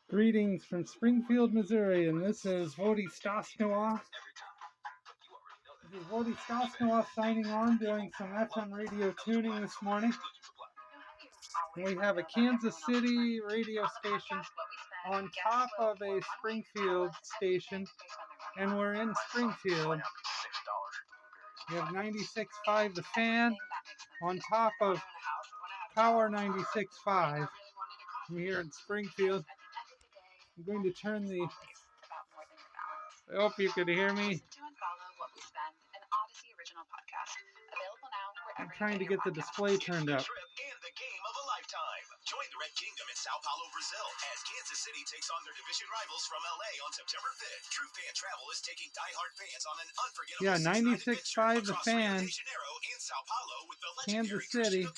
Greetings from Springfield, Missouri, and this is Vody Stosnowa. This is Vody Stosnowa signing on, doing some FM radio tuning this morning. We have a Kansas City radio station on top of a Springfield station, and we're in Springfield. We have 96.5 The Fan on top of Power 96.5. I'm here in Springfield. I'm going to turn the... I hope you can hear me. I'm trying to get the display turned up. Join the Red Kingdom in Sao Paulo, Brazil, as Kansas City takes on their division rivals from LA on September 5th. True Fan Travel is taking diehard fans on an unforgettable 96.5 The Fan, Kansas City,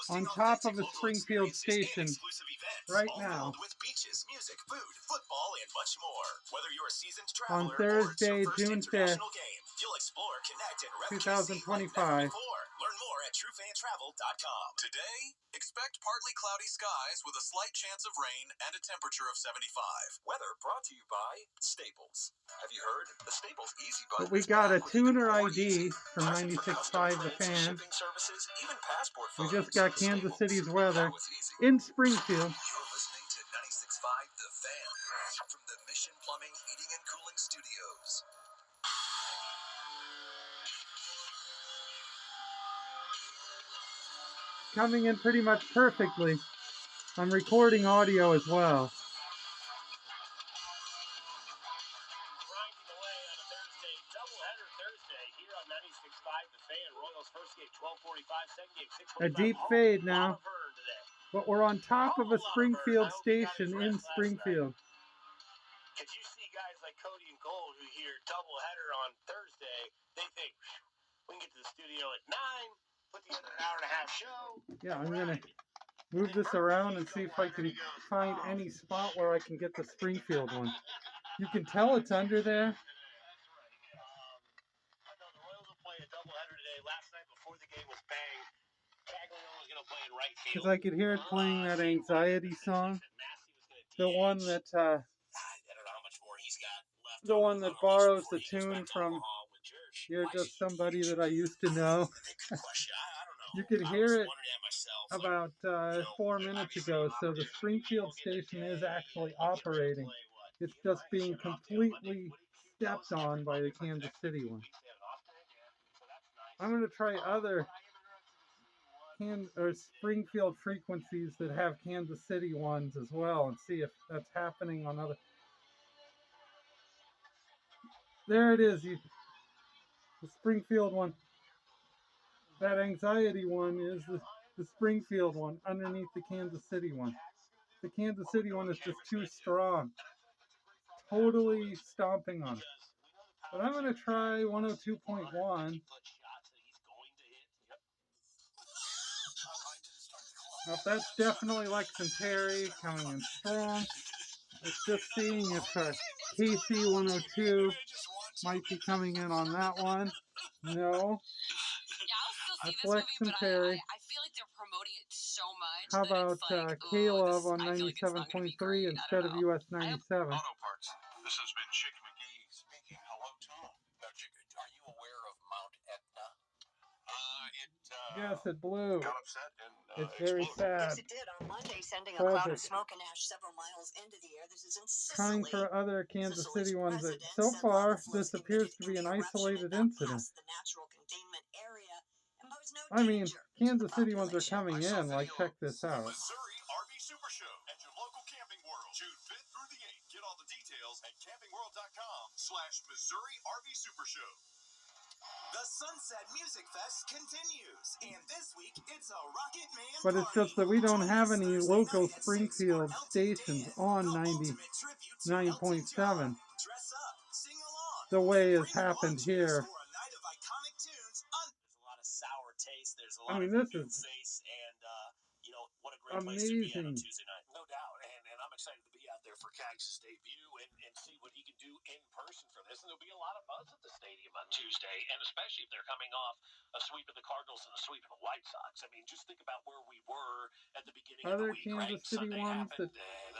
on top of a Springfield station right now. With beaches, music, food, football, and much more. Whether you're a seasoned On traveler Thursday, or June 5th, you'll explore, connect, and 2025. Learn more at truefantravel.com. Today, expect partly cloudy skies with a slight chance of rain and a temperature of 75. Weather brought to you by Staples. Have you heard? The Staples Easy Button. But we got a tuner ID from 96.5 The Fan. We just got Kansas City's weather in Springfield. You're listening to 96.5 The Fan from the Mission Plumbing, Heating, and Cooling Studios. Coming in pretty much perfectly. I'm recording audio as well. Grinding away on a Thursday, doubleheader Thursday here on 96.5 The Fan. Royals first game 12:45, second game 6:45. A deep fade now, but we're on top of a Springfield station in Springfield. Because you see guys like Cody and Gold who hear doubleheader on Thursday, they think we can get to the studio at 9. Put together an hour and a half show. Yeah, I'm going to move this around and see if I can find any spot where I can get the Springfield one. You can tell it's under there. The Royals will play a doubleheader today. Last night before the game was banged. Caglione was going to play in right field. Because I could hear it playing that anxiety song. The one that borrows the tune from You're Just Somebody That I Used to Know. You could hear it about 4 minutes ago, so the Springfield station is actually operating. It's just being completely stepped on by the Kansas City one. I'm going to try other Springfield frequencies that have Kansas City ones as well and see if that's happening on other... There it is, the Springfield one. That anxiety one is the Springfield one underneath the Kansas City one. The Kansas City one is just too strong. Totally stomping on it. But I'm going to try 102.1. Now, that's definitely Lexington Perry coming in strong. It's just seeing if KC 102 might be coming in on that one. No. That's Lexington Perry. I feel like they're promoting it so much. How about K-Love on 97.3 instead of US 97? Auto Parts. This has been Chick McGee speaking. Hello, Tom. Are you aware of Mount Etna? Yes, it blew. Got upset and it's very sad. Yes, it did on Monday, sending a cloud of smoke and ash several miles into the air. This is in Sicily. Trying for other Kansas City ones that so far this appears to be an isolated incident. I mean, Kansas City ones are coming in. Like, check this out. Missouri RV Super Show at your local Camping World, June 5th through the 8th. Get all the details at campingworld.com/Missouri RV Super Show. The Sunset Music Fest continues, and this week it's a Rocket Man But it's just that we don't have any local Springfield stations on 99.7 the way it's happened here. I mean, this is amazing. No doubt, and I'm excited to be out there for Cags' debut and see what he can do in person for this. And there'll be a lot of buzz at the stadium on Tuesday, and especially if they're coming off a sweep of the Cardinals and a sweep of the White Sox. I mean, just think about where we were at the beginning of the week. Kansas City ones that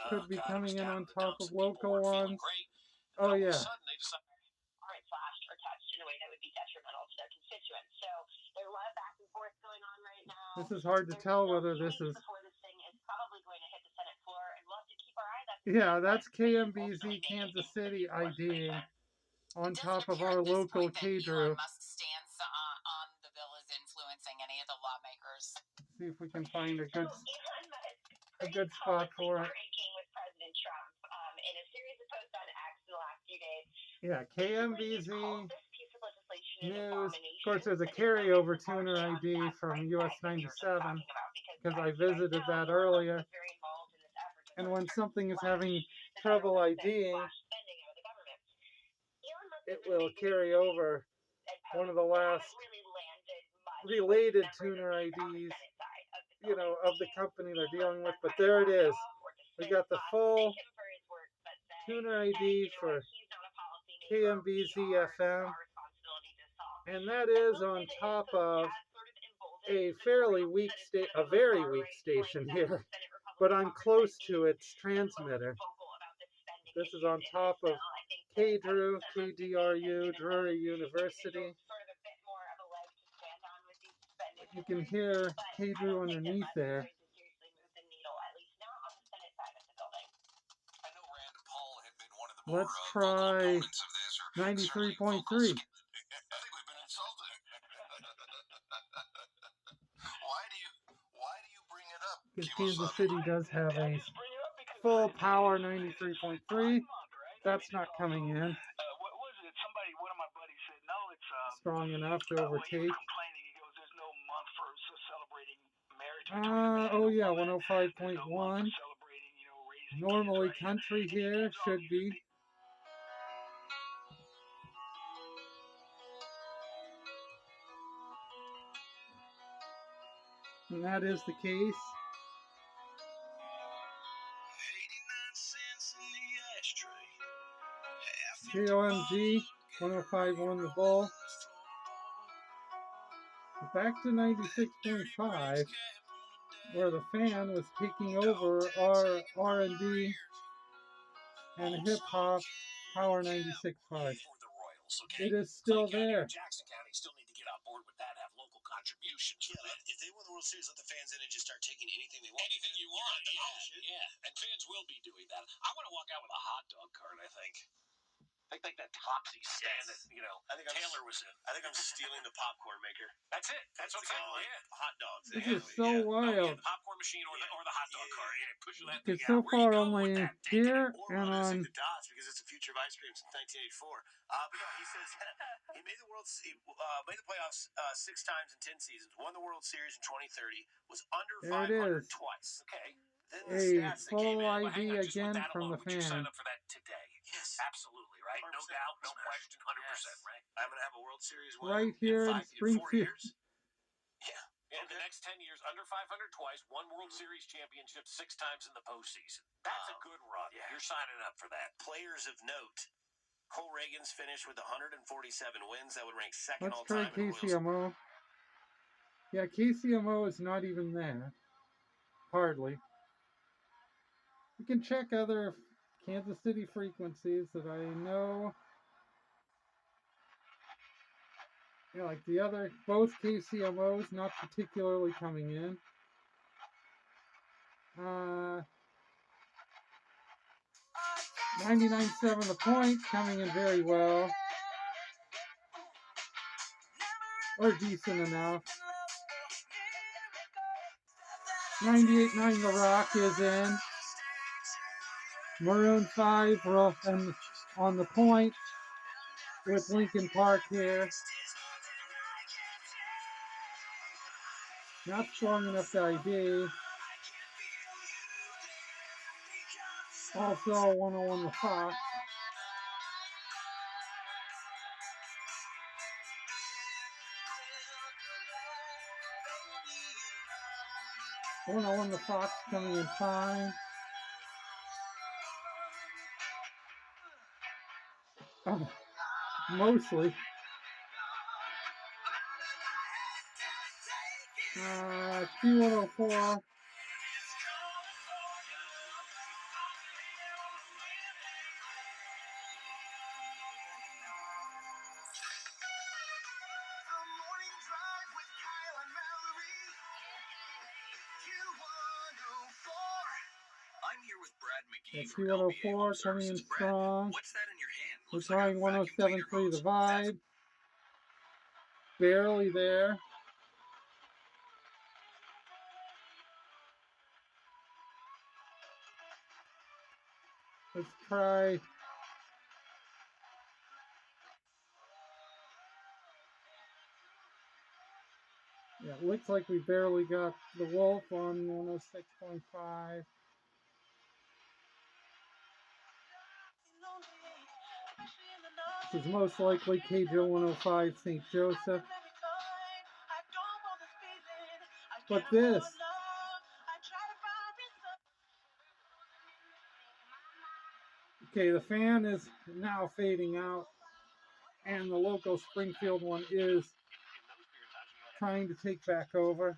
could be God, coming in down on the top dumps of and people local weren't feeling ones. great. Oh All of a yeah. sudden, they decided aren't flashed or touched in a way that would be detrimental to their constituents. So there's a lot of back and forth going on right now. This is hard to tell whether this is. Before this thing is probably going to hit the Senate floor, and we'll have to keep our eyes on. Yeah, that's KMBZ Kansas City IDing on top of our local K-Drew. Elon Musk stance on the bill is influencing any of the lawmakers. See if we can find a good Elon Musk spot for it. breaking with President Trump in a series of posts on X in the last few days. Yeah, KMBZ This piece of legislation an News. Of abomination. course, there's a carryover tuner ID from US 97 because I visited that earlier. And when something is having trouble IDing, it will carry over one of the last related tuner IDs, you know, of the company they're dealing with. But there it is. We got the full tuner ID for KMBZ FM, and that is on top of a very weak station here, but I'm close to its transmitter. This is on top of K-Drew, KDRU, Drury University. You can hear K-Drew underneath there. Let's try 93.3. Because Kansas City does have a full power 93.3. That's not coming in. what was it? Somebody, one of my buddies said, no, it's strong enough to overtake. He was complaining. He goes, there's no month for celebrating marriage between oh yeah, 105.1. Normally country here should be. And that is the case. KOMG 105.1 the Bull. Back to 96.5, where the fan was taking over our R&B and hip hop power 96.5. It is still there. Jackson County still need to get on board with that, have local contributions. Yeah, if they win the World Series, let the fans in and just start taking anything they want. Anything you want, yeah. And fans will be doing that. I want to walk out with a hot dog cart, I think. I think that Topsy stand that, I think Taylor was in. I think I'm stealing the popcorn maker. That's it. That's what I'm saying. Yeah. Hot dogs. This is so wild. The popcorn machine or the hot dog cart. Yeah, pushing that thing It's so out. far only here and on. The dots because it's the future of ice cream since 1984. But no, he says he made the playoffs 6 times in 10 seasons. Won the World Series in 2030. Was under 500 twice. Okay. A full ID again from the fan. Sign up for that today. Yes, absolutely, right? No doubt, no question, 100%, right? I'm going to have a World Series win right here in Springfield. Yeah. In the next 10 years, under 500 twice, won World Series championship 6 times in the postseason. That's a good run. Yeah. You're signing up for that. Players of note. Cole Reagan's finished with 147 wins. That would rank second all time. Let's try KCMO. Yeah, KCMO is not even there. Hardly. You can check other Kansas City frequencies that I know. Yeah, like the other, both KCMOs not particularly coming in. 99.7 The Point coming in very well. Or decent enough. 98.9 The Rock is in. Maroon 5 and on the point with Lincoln Park here. Not strong enough to ID. Also 101 The Fox. The Fox coming in fine. Mostly. Q104. McGee At from LBA Q104 Home coming in Services. Brad, strong. what's that in your hand? We're Looks like a trying vacuum cleaner 107.3 hose. the vibe. Barely there. Let's try. Yeah, it looks like we barely got the Wolf on 106.5. This is most likely KJ 105 St. Joseph. But this. Okay, the fan is now fading out, and the local Springfield one is trying to take back over. I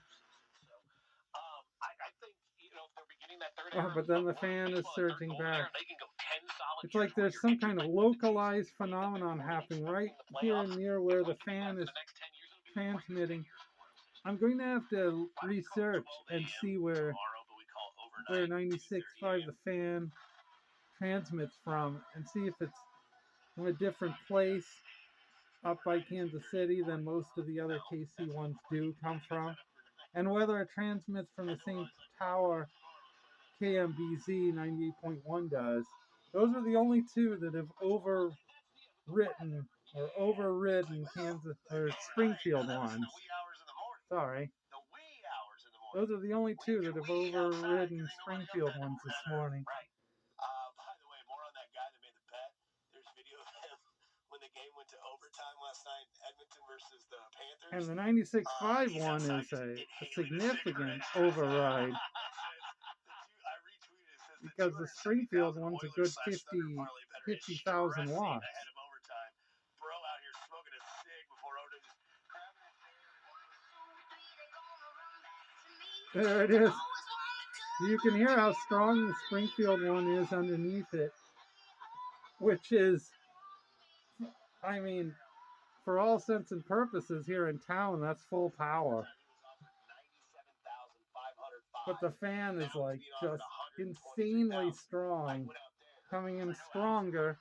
think, if they're beginning that third Oh, era but then the of fan is baseball, that third surging golden back. era, they can go 10 solid It's years like where there's you're some injured kind of by the localized Chiefs, cleaned up their phenomenon before they happening get right in the here playoffs. near It's where the looking fan like is the next 10 years it'll be the greatest 10 transmitting. years in Royals history. I'm going to have to research and see where Tomorrow, but we call overnight 96.5 the fan transmits from, and see if it's from a different place up by Kansas City than most of the other KC ones do come from, and whether it transmits from the same tower KMBZ 98.1 does. Those are the only two that have overridden Kansas or Springfield ones. Sorry. Those are the only two that have overridden Springfield ones this morning. Right. By the way, more on that guy that made the bet. There's video of him when the game went to overtime last night, Edmonton versus the Panthers. And the 96.5 one is a significant override. Because the Springfield one's a good 50,000 watts. Bro out here smoking a cig before Oda just There it is. You can hear how strong the Springfield one is underneath it, which is, I mean, for all sense and purposes here in town, that's full power. But the fan is like just insanely strong, coming in stronger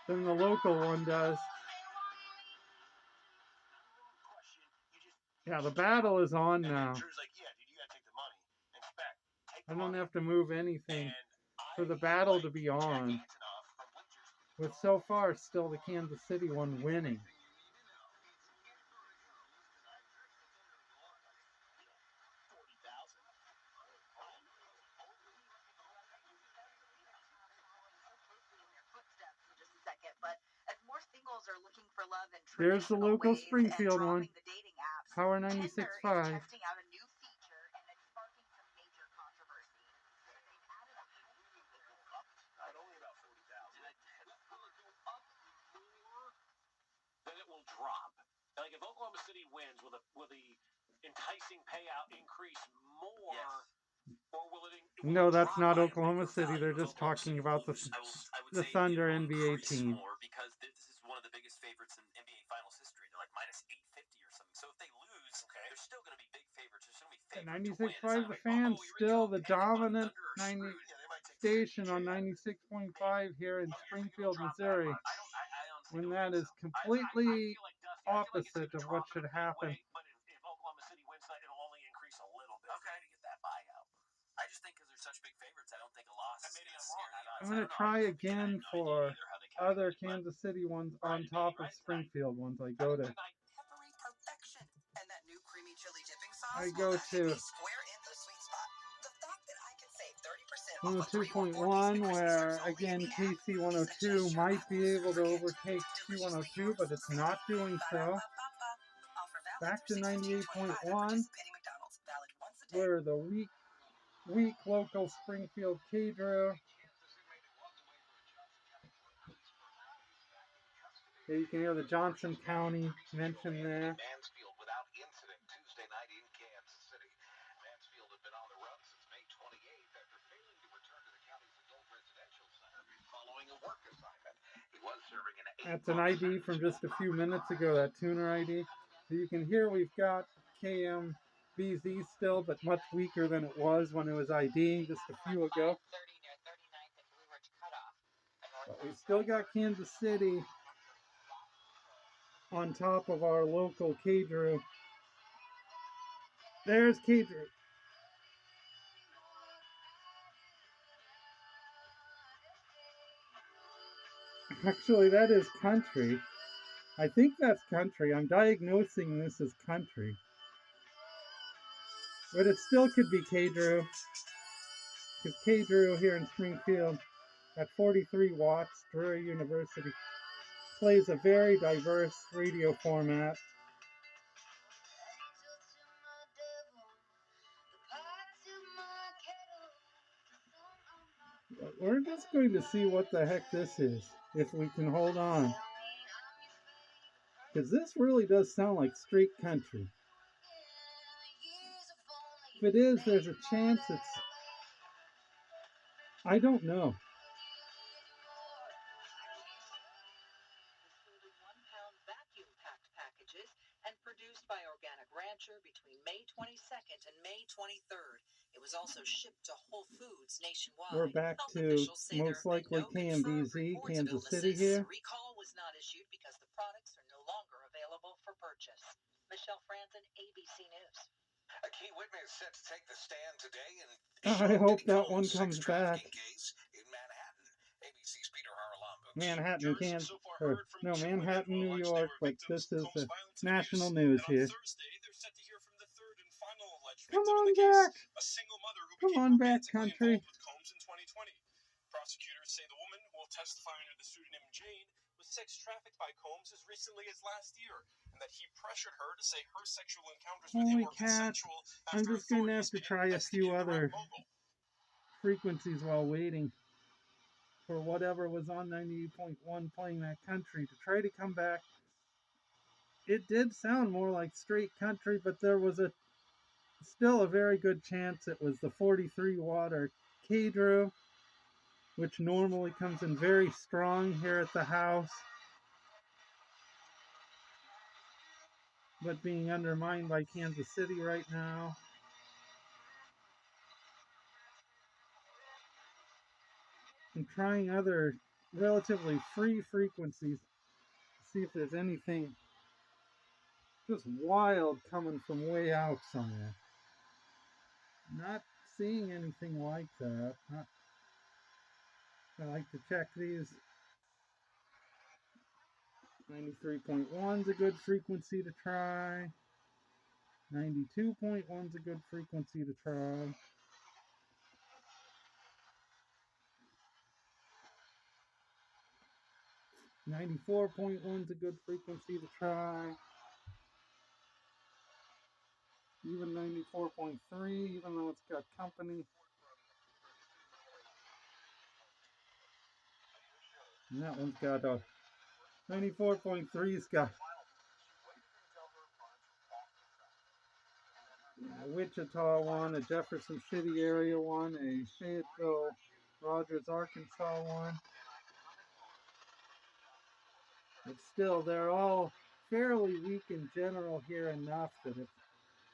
than the local one does. Yeah, the battle is on now. I don't have to move anything for the battle to be on, with so far still the Kansas City one winning. There's the local Springfield one, Power 96.5. then it will drop. Like if Oklahoma City wins, will the enticing payout increase more? Yes. Or will it No, that's not Oklahoma City. They're just talking about the Thunder NBA team. More because this is one of the biggest favorites in NBA Finals history. They're like minus 850 or something. So if they lose, they're still going to be big favorites. They're still going to be favored to win. 96.5 the fans, still the dominant 90 station on 96.5 here in Springfield, Missouri. When that is completely opposite of what should happen. But if Oklahoma City wins, it'll only increase a little bit to get that buyout. I just think because they're such big favorites, I don't think a loss is going to scare the odds. I'm going to try again for other Kansas City ones on top of Springfield ones. I go to 102.1, where again KC 102 might be able to overtake Q102, but it's not doing so. Back to 98.1, where the weak local Springfield K drew. There you can hear the Johnson County mentioned there. Mansfield without incident Tuesday night in Kansas City. Mansfield had been on the run since May 28th after failing to return to the county's adult residential center following a work assignment. He was serving an 8-month That's an ID from just a few minutes ago, that tuner ID. So you can hear we've got KMBZ still, but much weaker than it was when it was IDing just a few ago. But we still got Kansas City on top of our local K-Drew. There's K-Drew. Actually, that is country. I think that's country. I'm diagnosing this as country. But it still could be K-Drew. Because K-Drew here in Springfield at 43 watts, Drury University, plays a very diverse radio format. But we're just going to see what the heck this is, if we can hold on. Because this really does sound like straight country. If it is, there's a chance it's... I don't know. And produced by Organic Rancher between May 22nd and May 23rd. It was also shipped to Whole Foods nationwide. We're back to most likely KMBZ, Kansas City here. The recall was not issued because the products are no longer available for purchase. Michelle Franzen, ABC News. A key witness set to take the stand today in I hope that one comes back. Case in Manhattan. ABC's Peter Haralambos. Manhattan, Kansas, or no, Manhattan, New York, but this is the national news here. Thursday, they're set to hear from the third and final alleged Come victim on in the back. case, a single mother who Come became on back, romantically country. involved with Combs in 2020. Prosecutors say the woman, who will testify under the pseudonym Jane, was sex trafficked by Combs as recently as last year, and that he pressured her to say her sexual encounters with him Holy were cat. consensual. I'm just going to have to try a few other frequencies while waiting for whatever was on 98.1 playing that country to try to come back. It did sound more like straight country, but there was still a very good chance it was the 43 watt or K-Drew, which normally comes in very strong here at the house, but being undermined by Kansas City right now. I'm trying other relatively free frequencies to see if there's anything just wild coming from way out somewhere. Not seeing anything like that. I like to check these. 93.1 is a good frequency to try. 92.1 is a good frequency to try. .1 is a good frequency to try. Even 94.3, even though it's got company. And that one's got a 94.3's got a Wichita one, a Jefferson City area one, a Fayetteville, Rogers, Arkansas one. But still, they're all fairly weak in general here enough that if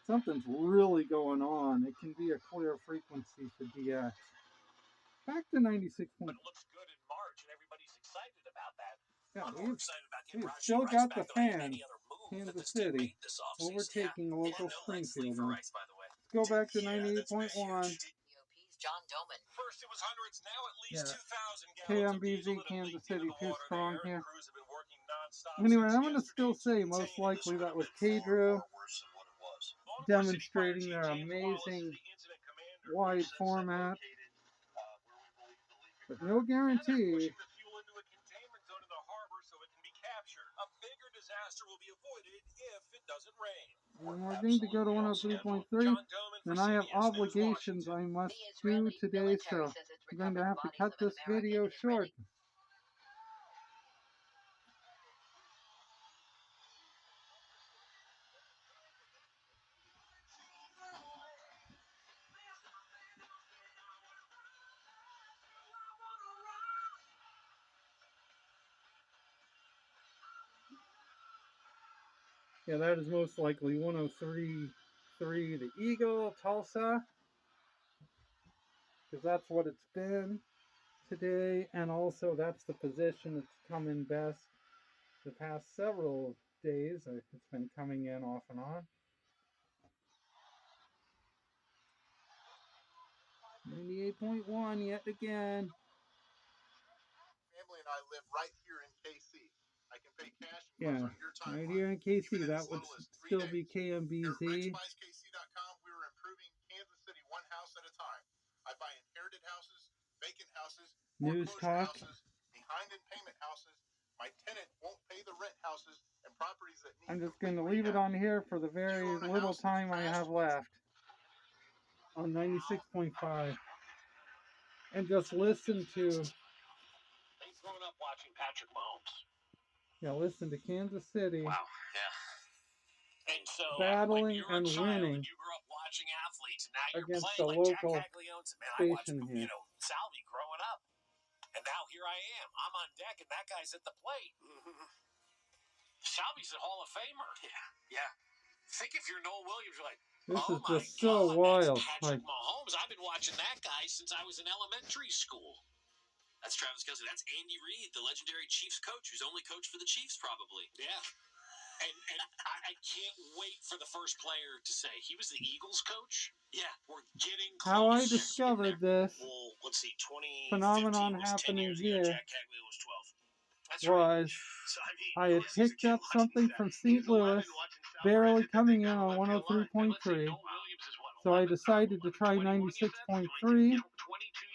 something's really going on, it can be a clear frequency for DX. Back to 96. But it looks good in March, and everybody's excited about that. Yeah, I'm more excited about we've Rashi still Rice got back the than I am fan, any other move that Kansas this team City, made this offseason. overtaking the local Springfield one. Rice, by the way. Let's go back to Yeah, 98.1. John Doman. First it was hundreds, now at least Yeah. 2,000 gallons of KMBZ, diesel that have Kansas leaked City, into the too water strong there. here. Crews have been working nonstop Anyway, since I'm going to still yesterday say to most contain it. This likely could that have was been K-Drew far worse than what it was. demonstrating their amazing wide format. But no guarantee. Pushing the fuel into a containment zone in the harbor so it can be captured. A bigger disaster will be avoided if it doesn't rain. And we're going to go to 103.3. And I have obligations I must do today, so I'm going to have to cut this video short. Yeah, that is most likely 103.3 the Eagle, Tulsa. Because that's what it's been. today, and also that's the position it's come in best the past several days. It's been coming in off and on. 98.1 yet again. Family and I live right here in KC. I can pay cash and Yeah, funds on your timeline. right here in KC, even in that as would little as 3 still days. be Here at KMBZ. RentSpiceKC.com, we are improving Kansas City one house at a time. I buy inherited houses, vacant houses, News foreclosure Talk. houses, behind in payment houses. My tenant won't pay the rent houses and properties that need I'm just complete going to leave it rehab. on here for the Do you very own a little house that's time I have trashed? left on 96.5. And just listen to, They've grown up watching Patrick Mahomes. listen to Kansas City Wow. Yeah. And so when battling you're a and child winning and you grew up watching athletes, and now you're against playing the like Jack local Caglione said, man, I watched station here. Salvi growing up, and now here I am. I'm on deck, and that guy's at the plate. Salvi's a Hall of Famer. Yeah. Think if you're Noel Williams, you're like, This oh is my just so God, wild. that's Patrick Mahomes. I've been watching that guy since I was in elementary school. That's Travis Kelce. That's Andy Reid, the legendary Chiefs coach, who's only coached for the Chiefs, probably. Yeah. And I can't wait for the first player to say he was the Eagles coach. Yeah, we're getting close. How I discovered this Well, let's see, 2015 phenomenon was 10 happening years ago. here Jack Caglione was 12. That's was right. So, I had picked up something from St. Louis, barely coming in on 103.3, so I decided to try 96.3,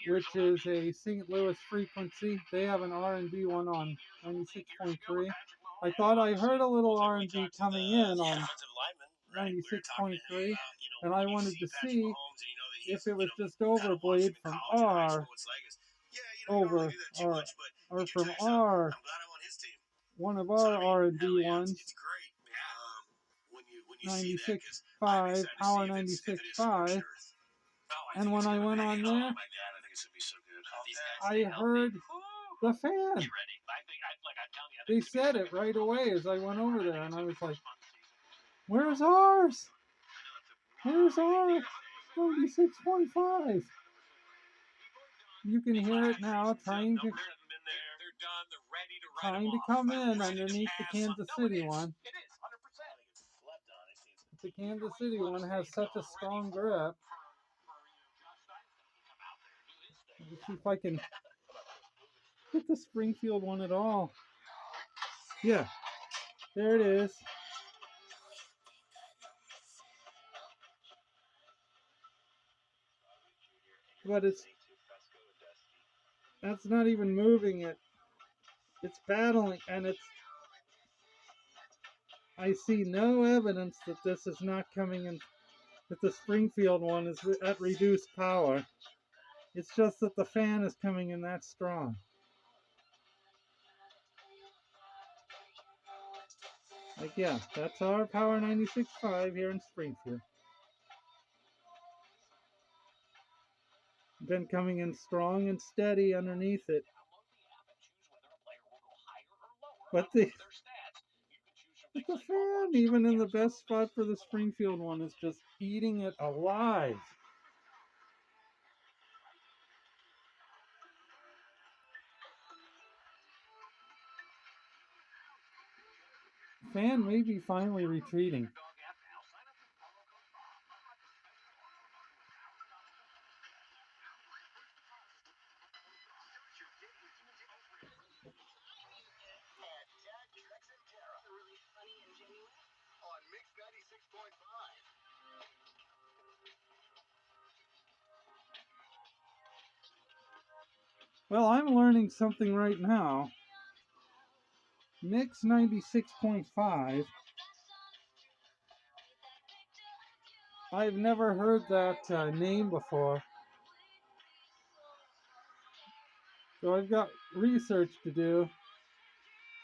which is a St. Louis frequency. They have an R&B one on 96.3. I thought I heard a little R&B coming in on 96.3, and I wanted to see if it was just overblaid from R over or from R, one of our R&B ones, 96.5, Power 96.5, and when I went on there, I heard the fan. They said it right away as I went over there, and I was like, where's ours? Where's our 96.5? You can hear it now trying to come in underneath the Kansas City one. The Kansas City one has such a strong grip. Let me see if I can get the Springfield one at all. Yeah, there it is. But that's not even moving it. It's battling, and I see no evidence that this is not coming in, that the Springfield one is at reduced power. It's just that the fan is coming in that strong. Like, yeah, that's our Power 96.5 here in Springfield. Been coming in strong and steady underneath it. But the fan, even in the best spot for the Springfield one, is just eating it alive. Fan may be finally retreating. Well, I'm learning something right now. Mix 96.5. I've never heard that name before. So I've got research to do.